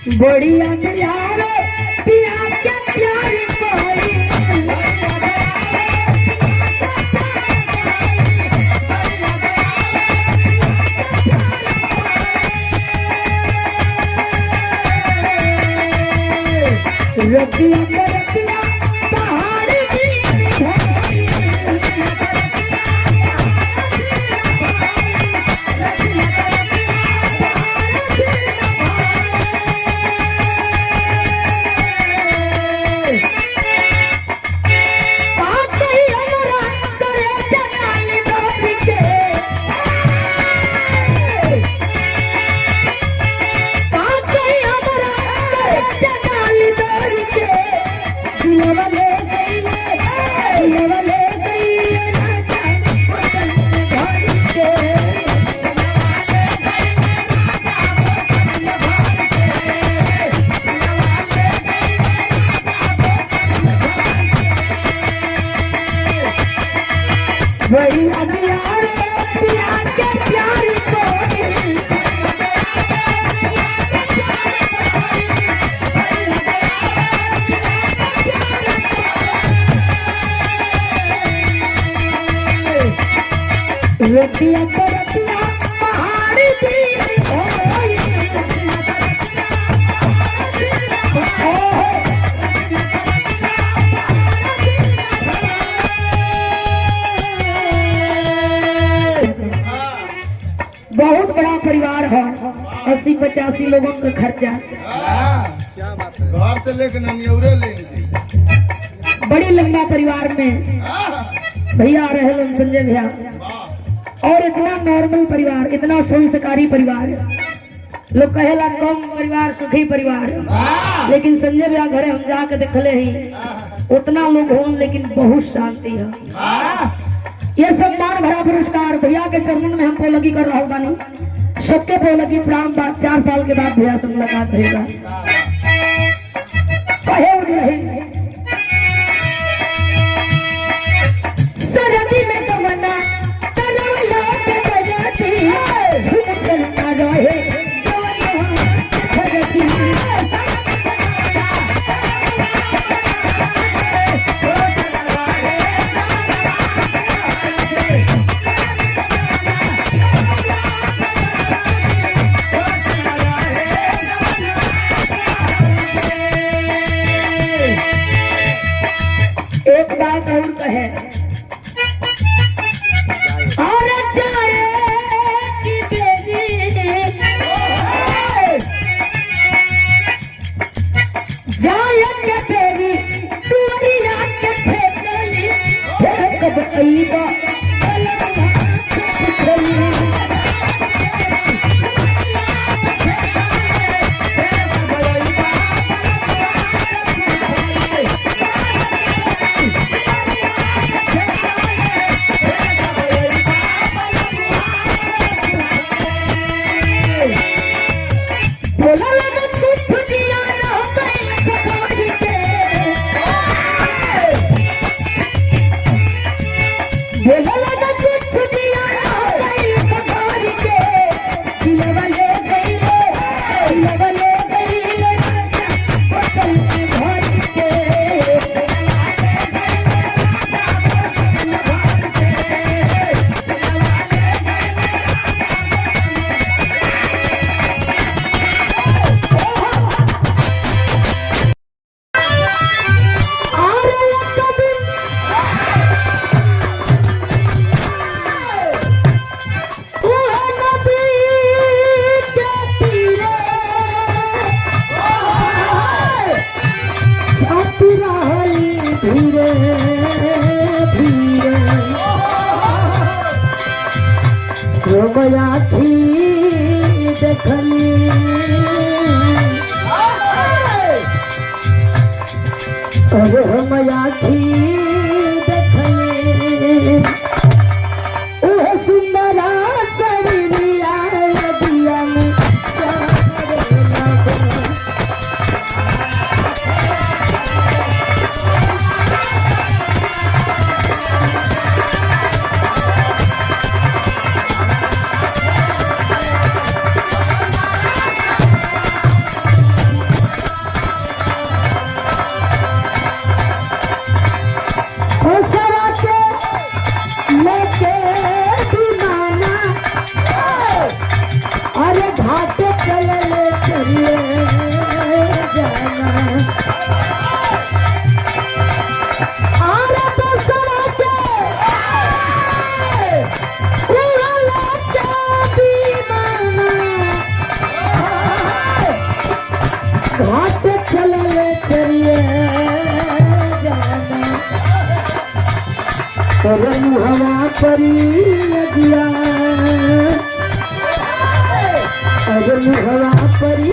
बढ़िया प्यार पिया के प्यार कोई रतिया रतिया पहाड़ बढ़िया प्यार पिया के प्यार कोई रतिया रतिया पहाड़ दी बहुत बड़ा परिवार है, 80-85 लोगों का खर्चा। क्या बात है, घर से लेकर ननियौरे लेंगे। बड़ी लंबा परिवार में भैया रहे संजय भैया, और इतना नॉर्मल परिवार, इतना संस्कारी परिवार। लोग कहेला कम परिवार सुखी परिवार, लेकिन संजय भैया घरे हम जाके देखले ही उतना लोग हो, लेकिन बहुत शांति है। ये सम्मान भरा पुरस्कार भैया के चरणों में हमको लगी कर रहा बानी, सबके को लगी प्रणाम। 4 साल के बाद भैया से मुलाकात रहेगा। सरदी में तमन्ना तलवला पे बजाती झुमकता रहे एक बात और कहे, और जाए की बेरी जाए के बेरी दुनिया के फेंकली कब आईबा देखली हम देखली सुंदरा घाट चलले करिए जाना रंग हवा परी दिया रंग हवा परी